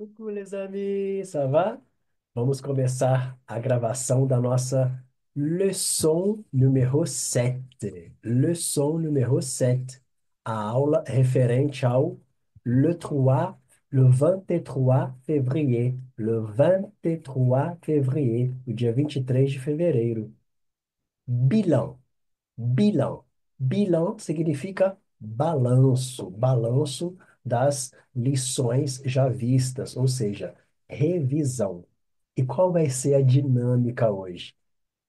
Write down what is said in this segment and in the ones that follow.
Coucou les amis, ça va? Vamos começar a gravação da nossa leção número 7. Leção número 7. A aula referente ao le 3, le 23 février. Le 23 février, o dia 23 de fevereiro. Bilan. Bilan. Bilan significa balanço, balanço das lições já vistas, ou seja, revisão. E qual vai ser a dinâmica hoje?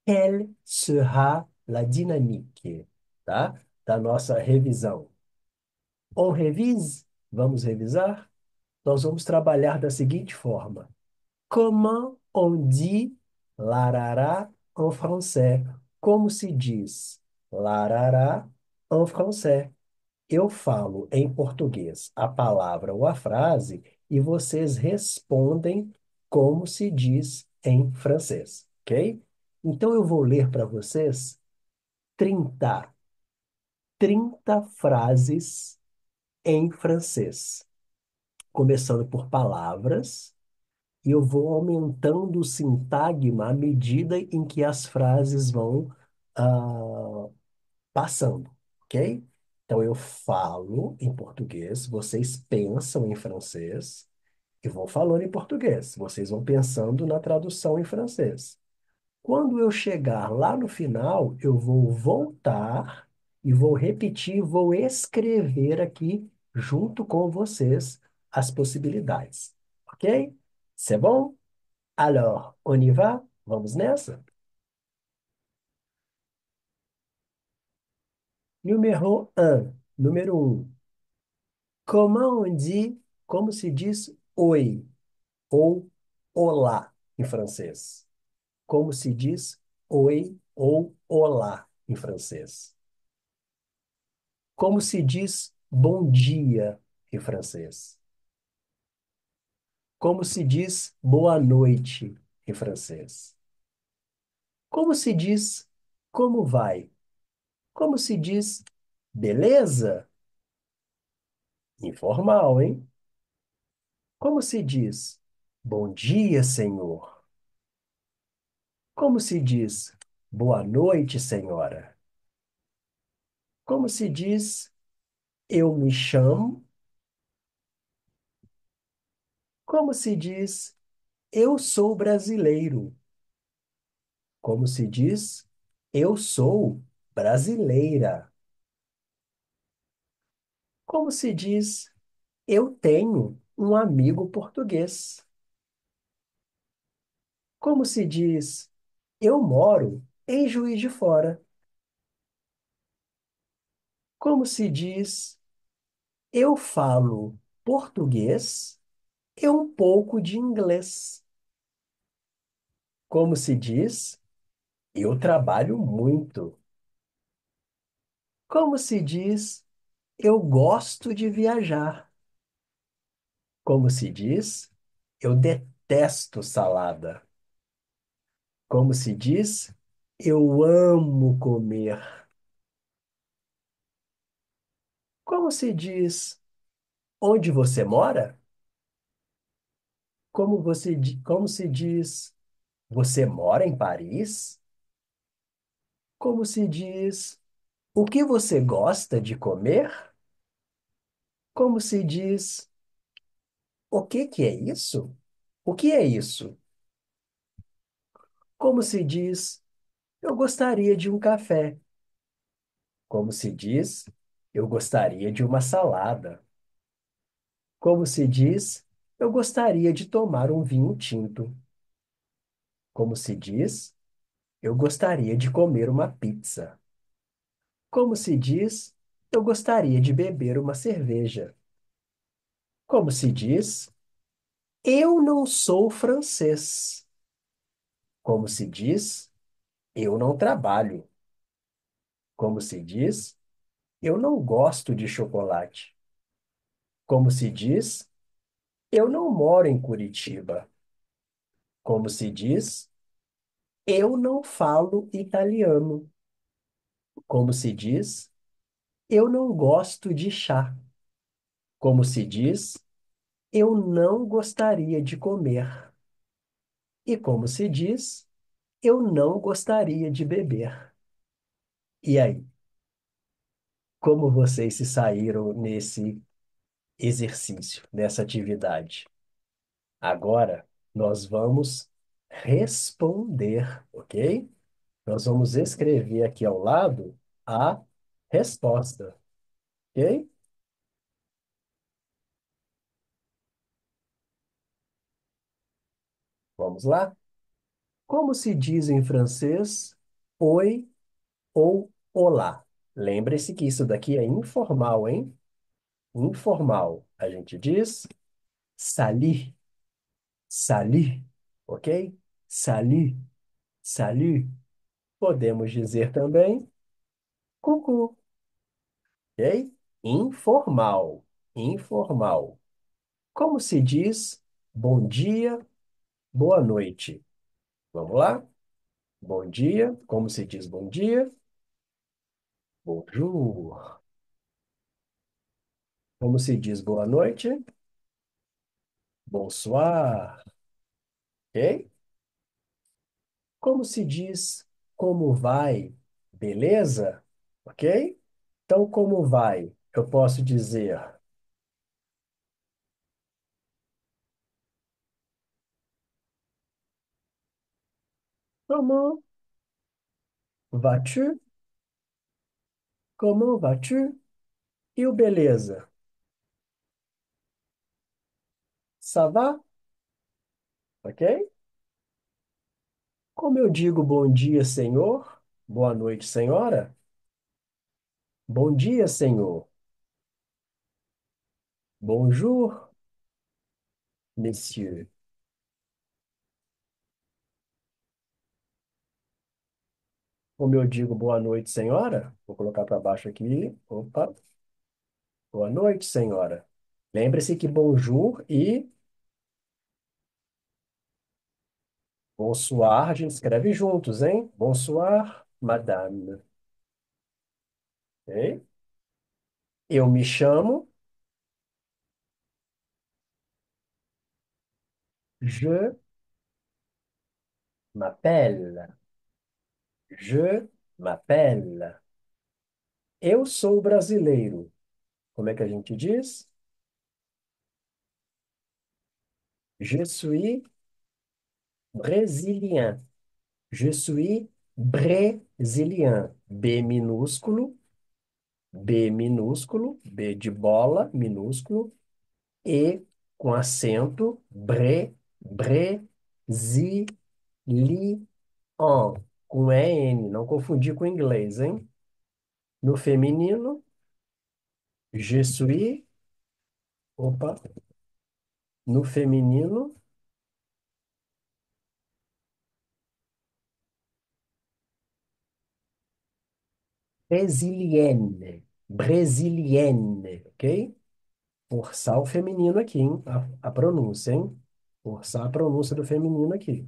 Quelle sera la dynamique, tá? Da nossa revisão. On revise? Vamos revisar? Nós vamos trabalhar da seguinte forma. Comment on dit larará en français? Como se diz larará en français? Eu falo em português a palavra ou a frase e vocês respondem como se diz em francês, ok? Então eu vou ler para vocês 30 30 frases em francês, começando por palavras. E eu vou aumentando o sintagma à medida em que as frases vão passando, ok? Então eu falo em português, vocês pensam em francês e vou falando em português. Vocês vão pensando na tradução em francês. Quando eu chegar lá no final, eu vou voltar e vou repetir, vou escrever aqui junto com vocês as possibilidades, ok? C'est bon? Alors, on y va? Vamos nessa? Número um. Número um. Comment on dit, como se diz oi ou olá em francês? Como se diz oi ou olá em francês? Como se diz bom dia em francês? Como se diz boa noite em francês? Como se diz como vai? Como se diz beleza? Informal, hein? Como se diz bom dia, senhor? Como se diz boa noite, senhora? Como se diz eu me chamo? Como se diz eu sou brasileiro? Como se diz eu sou brasileira? Como se diz eu tenho um amigo português? Como se diz eu moro em Juiz de Fora? Como se diz eu falo português e um pouco de inglês? Como se diz eu trabalho muito? Como se diz eu gosto de viajar? Como se diz eu detesto salada? Como se diz eu amo comer? Como se diz onde você mora? Como se diz você mora em Paris? Como se diz o que você gosta de comer? Como se diz o que que é isso? O que é isso? Como se diz eu gostaria de um café? Como se diz eu gostaria de uma salada? Como se diz eu gostaria de tomar um vinho tinto? Como se diz eu gostaria de comer uma pizza? Como se diz eu gostaria de beber uma cerveja? Como se diz eu não sou francês? Como se diz eu não trabalho? Como se diz eu não gosto de chocolate? Como se diz eu não moro em Curitiba? Como se diz eu não falo italiano? Como se diz eu não gosto de chá? Como se diz Eu não gostaria de comer. E como se diz, eu não gostaria de beber. E aí, como vocês se saíram nesse exercício, nessa atividade? Agora, nós vamos responder, ok? Nós vamos escrever aqui ao lado a resposta, ok? Vamos lá? Como se diz em francês oi ou olá? Lembre-se que isso daqui é informal, hein? Informal. A gente diz salut, salut, ok? Salut, salut. Podemos dizer também coucou, ok? Informal, informal. Como se diz bom dia, boa noite? Vamos lá? Bom dia. Como se diz bom dia? Bonjour. Como se diz boa noite? Bonsoir. Ok? Como se diz como vai? Beleza? Ok? Então, como vai? Eu posso dizer comment vas-tu? Comment vas-tu? E o beleza? Ça va? Ok? Como eu digo bom dia, senhor? Boa noite, senhora? Bom dia, senhor. Bonjour, monsieur. Como eu digo boa noite, senhora? Vou colocar para baixo aqui. Opa. Boa noite, senhora. Lembre-se que bonjour e bonsoir a gente escreve juntos, hein? Bonsoir, madame. Ok? Eu me chamo, je m'appelle. Je m'appelle. Eu sou brasileiro. Como é que a gente diz? Je suis brésilien. Je suis brésilien. B minúsculo, B minúsculo, B de bola, minúsculo, E com acento, Brasilian, com EN, não confundir com inglês, hein? No feminino, je suis, opa, no feminino, brésilienne, brésilienne, ok? Forçar o feminino aqui, hein? A pronúncia, hein? Forçar a pronúncia do feminino aqui.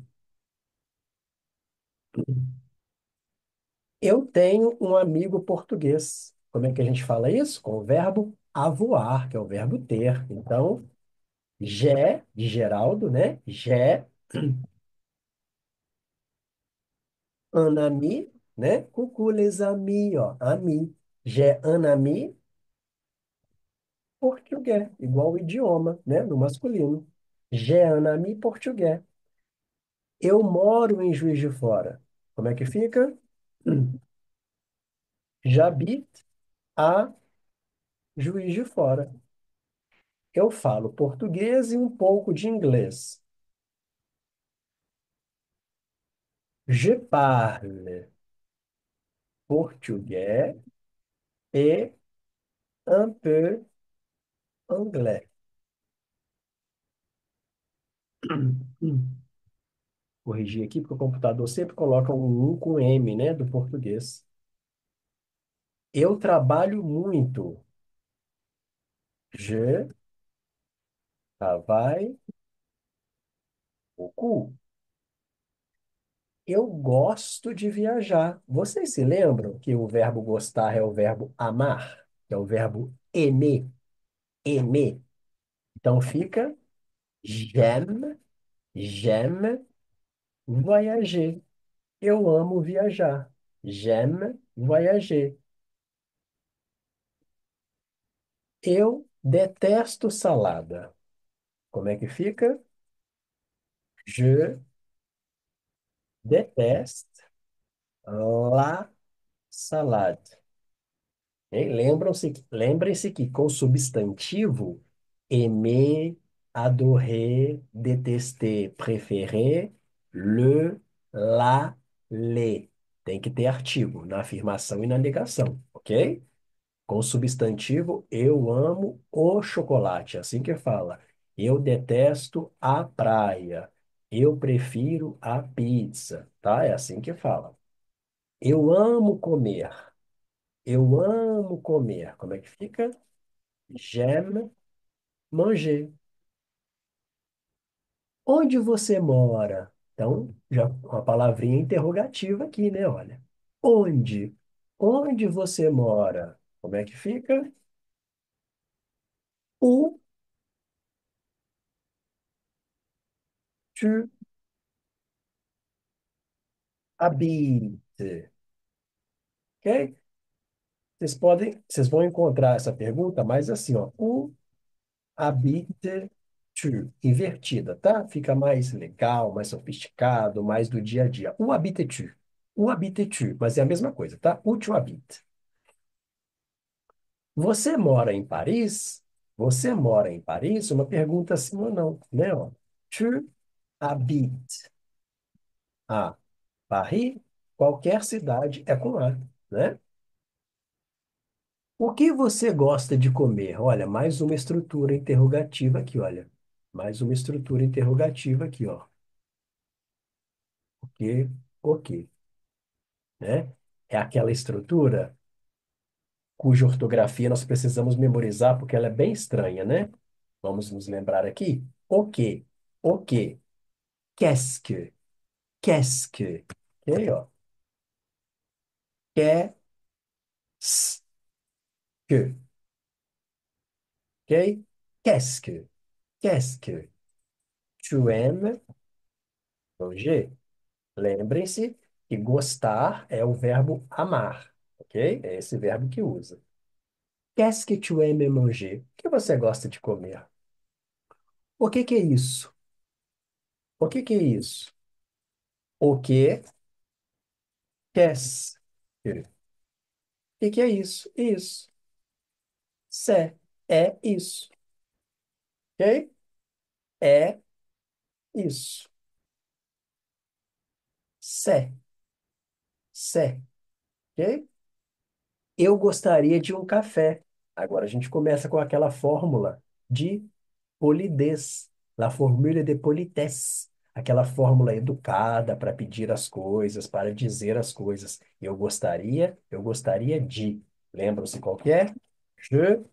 Eu tenho um amigo português. Como é que a gente fala isso? Com o verbo avoar, que é o verbo ter. Então, J'ai, de Geraldo, né? J'ai un ami, né? Coucou les amis, ó, ami. J'ai un ami português, igual o idioma, né? No masculino. J'ai un ami português. Eu moro em Juiz de Fora. Como é que fica? J'habite a Juiz de Fora. Eu falo português e um pouco de inglês. Je parle português et un peu anglais. Corrigir aqui, porque o computador sempre coloca um com M, né, do português. Eu trabalho muito. Je travaille beaucoup. Eu gosto de viajar. Vocês se lembram que o verbo gostar é o verbo amar, que é o verbo aimer, aimer. Então fica j'aime voyager. Eu amo viajar. J'aime voyager. Eu detesto salada. Como é que fica? Je déteste la salade. Hein? Lembrem-se que com substantivo, aimer, adorer, détester, préférer, le, la, les. Tem que ter artigo na afirmação e na negação, ok? Com substantivo, eu amo o chocolate, assim que fala. Eu detesto a praia. Eu prefiro a pizza, tá? É assim que fala. Eu amo comer. Eu amo comer. Como é que fica? J'aime manger. Onde você mora? Então, já uma palavrinha interrogativa aqui, né? Olha. Onde? Onde você mora? Como é que fica? Où tu habites? Ok? Vocês vão encontrar essa pergunta mais assim, ó. Où habites-tu? Invertida, tá? Fica mais legal, mais sofisticado, mais do dia a dia. Où habites-tu? Où habites-tu? Mas é a mesma coisa, tá? Où tu habites? Você mora em Paris? Você mora em Paris? Uma pergunta sim ou não, né? Ó. Tu habites à Paris? Qualquer cidade é com A, né? O que você gosta de comer? Olha, mais uma estrutura interrogativa aqui, olha. Mais uma estrutura interrogativa aqui, ó. O que, né? É aquela estrutura cuja ortografia nós precisamos memorizar porque ela é bem estranha, né? Vamos nos lembrar aqui. O que, qu'est-ce que, ok, ó. Qu'est-ce que, ok? Qu'est-ce que, tu aimes manger? Lembrem-se que gostar é o verbo amar, ok? É esse verbo que usa. Qu'est-ce que tu aimes manger? O que você gosta de comer? O que é isso? O que é isso? O qu'est-ce que? O que é isso? Isso. C'est. É isso. Ok? É isso. C'est. C'est. Ok? Eu gostaria de um café. Agora a gente começa com aquela fórmula de polidez, la formule de politesse, aquela fórmula educada para pedir as coisas, para dizer as coisas. Eu gostaria de. Lembram-se qual que é? Je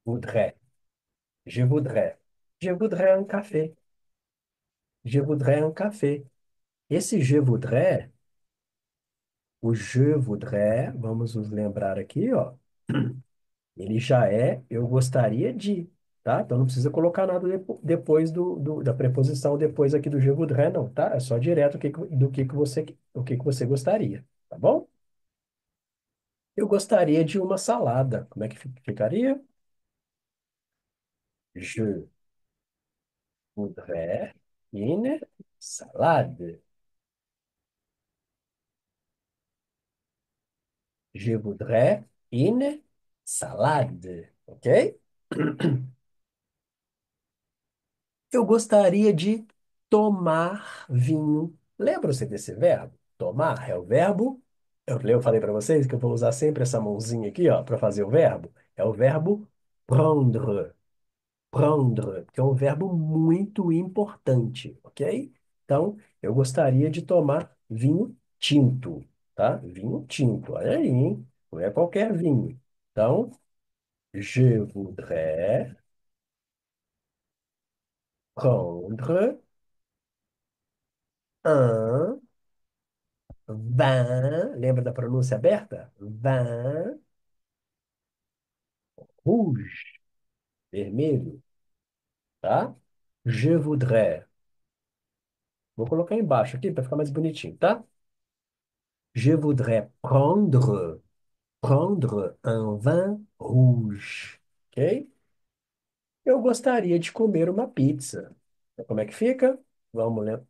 voudrais, je voudrais, je voudrais un café, je voudrais un café. Esse je voudrais, o je voudrais, vamos nos lembrar aqui, ó. Ele já é eu gostaria de, tá? Então não precisa colocar nada depois da preposição depois aqui do je voudrais, não, tá? É só direto do que você gostaria, tá bom? Eu gostaria de uma salada. Como é que ficaria? Je voudrais une salade. Je voudrais une salade, ok? Eu gostaria de tomar vinho. Lembra-se desse verbo? Tomar é o verbo. Eu falei para vocês que eu vou usar sempre essa mãozinha aqui, ó, para fazer o verbo. É o verbo prendre. Prendre, que é um verbo muito importante, ok? Então, eu gostaria de tomar vinho tinto, tá? Vinho tinto, olha aí, hein? Não é qualquer vinho. Então, je voudrais prendre un vin, lembra da pronúncia aberta? Vin rouge, vermelho. tá? Je voudrais. Vou colocar embaixo aqui para ficar mais bonitinho, tá? Je voudrais prendre un vin rouge. Ok? Eu gostaria de comer uma pizza. Como é que fica? Vamos ler.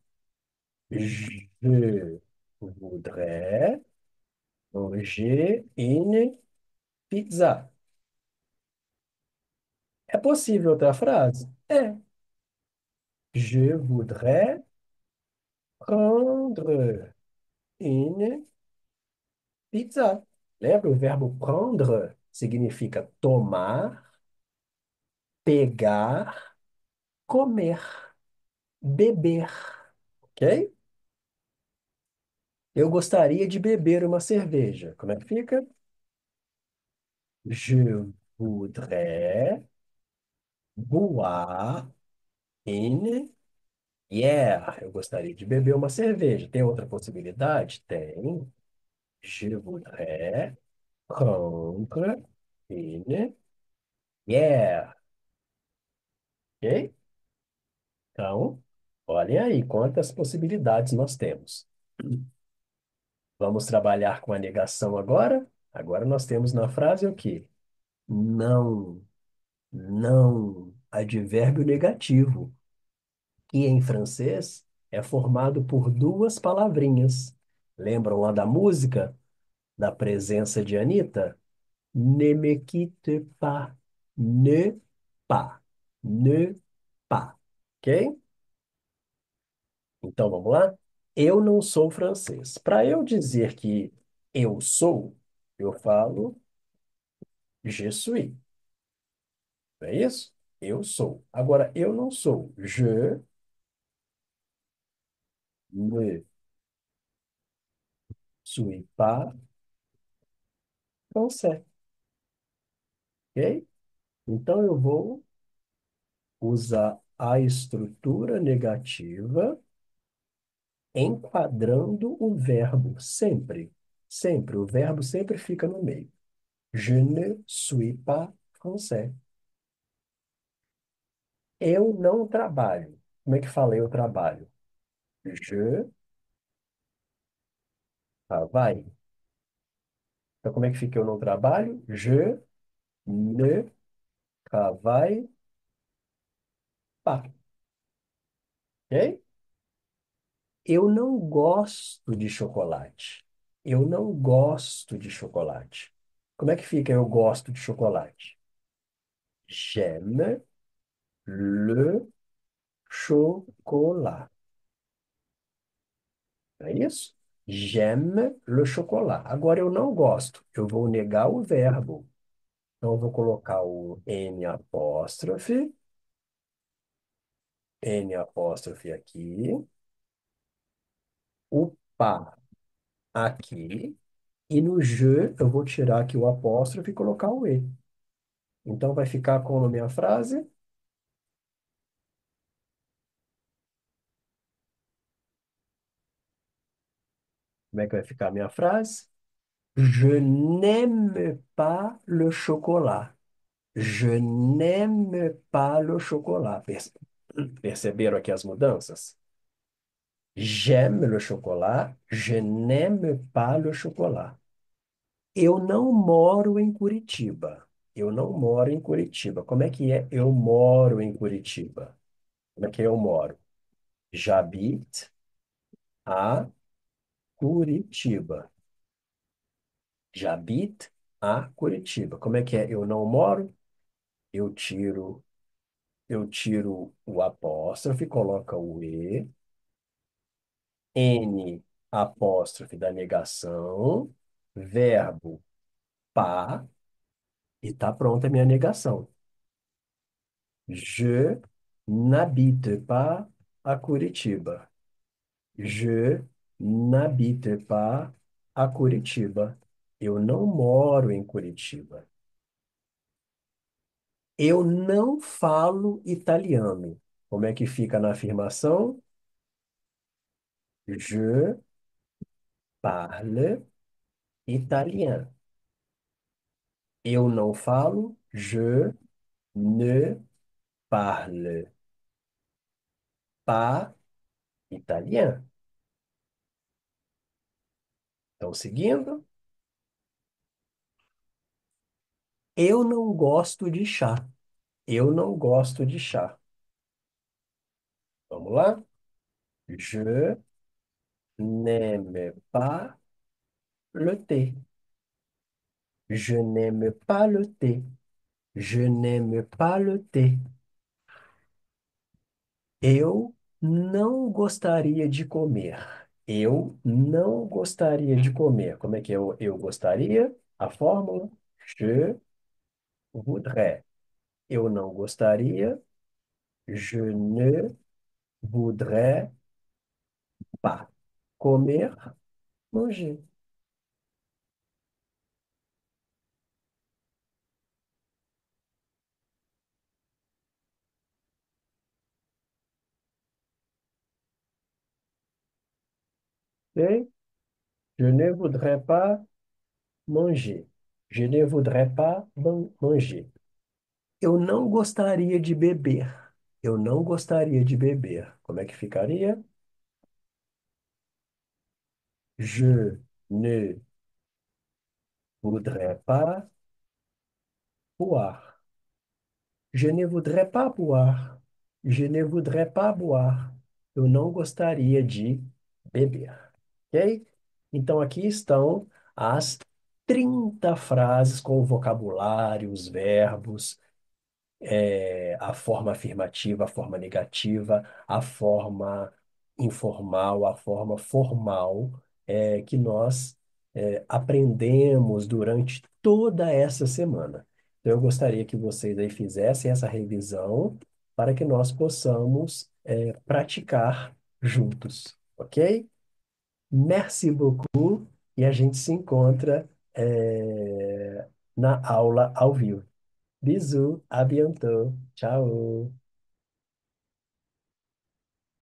Je voudrais manger une pizza. É possível outra frase? É. Je voudrais prendre une pizza. Lembra? O verbo prendre significa tomar, pegar, comer, beber. Ok? Eu gostaria de beber uma cerveja. Como é que fica? Je voudrais boire une bière. Eu gostaria de beber uma cerveja. Tem outra possibilidade? Tem. Je voudrais prendre une bière. Ok? Então, olhem aí quantas possibilidades nós temos. Vamos trabalhar com a negação agora? Agora nós temos na frase o quê? Não, não, advérbio negativo, que em francês é formado por duas palavrinhas. Lembram lá da música, da presença de Anitta? Ne me quitte pas, ne pas, ne pas, ok? Então vamos lá? Eu não sou francês. Para eu dizer que eu sou, eu falo je suis. Não é isso? Eu sou. Agora, eu não sou. Je ne suis pas français. Ok? Então eu vou usar a estrutura negativa enquadrando o verbo sempre. Sempre. O verbo sempre fica no meio. Je ne suis pas français. Eu não trabalho. Como é que fala eu trabalho? Je travaille. Então, como é que fica eu não trabalho? Je ne travaille pas. Ok? Eu não gosto de chocolate. Eu não gosto de chocolate. Como é que fica eu gosto de chocolate? J'aime le chocolat. É isso? J'aime le chocolat. Agora eu não gosto. Eu vou negar o verbo. Então eu vou colocar o N apóstrofe aqui, o pá aqui, e no je eu vou tirar aqui o apóstrofe e colocar o e. Então vai ficar como a minha frase? Como é que vai ficar a minha frase? Je n'aime pas le chocolat. Je n'aime pas le chocolat. Perceberam aqui as mudanças? J'aime le chocolat. Je n'aime pas le chocolat. Eu não moro em Curitiba. Eu não moro em Curitiba. Como é que é? Eu moro em Curitiba. Como é que eu moro? J'habite à Curitiba. J'habite à Curitiba. Como é que é? Eu não moro? Eu tiro, eu tiro o apóstrofe, coloca o e, n apóstrofe da negação, verbo pá, e tá pronta a minha negação. Je n'habite pas à Curitiba. Je n'habite pas à Curitiba. Eu não moro em Curitiba. Eu não falo italiano. Como é que fica na afirmação? Je parle italien. Eu não falo. Je ne parle. pas italien. Estão seguindo? Eu não gosto de chá. Eu não gosto de chá. Vamos lá? Je n'aime pas le thé. Je n'aime pas le thé. Je n'aime pas le thé. Eu não gostaria de comer. Eu não gostaria de comer. Como é que eu gostaria? A fórmula? Je voudrais. Eu não gostaria. Je ne voudrais pas. Comer, manger. Ok? Je ne voudrais pas manger. Je ne voudrais pas manger. Eu não gostaria de beber. Eu não gostaria de beber. Como é que ficaria? Je ne voudrais pas boire. Je ne voudrais pas boire. Je ne voudrais pas boire. Eu não gostaria de beber. Ok? Então, aqui estão as 30 frases com o vocabulário, os verbos, a forma afirmativa, a forma negativa, a forma informal, a forma formal, que nós aprendemos durante toda essa semana. Então, eu gostaria que vocês aí fizessem essa revisão para que nós possamos praticar juntos, ok? Merci beaucoup e a gente se encontra na aula ao vivo. Bisous, à bientôt. Ciao.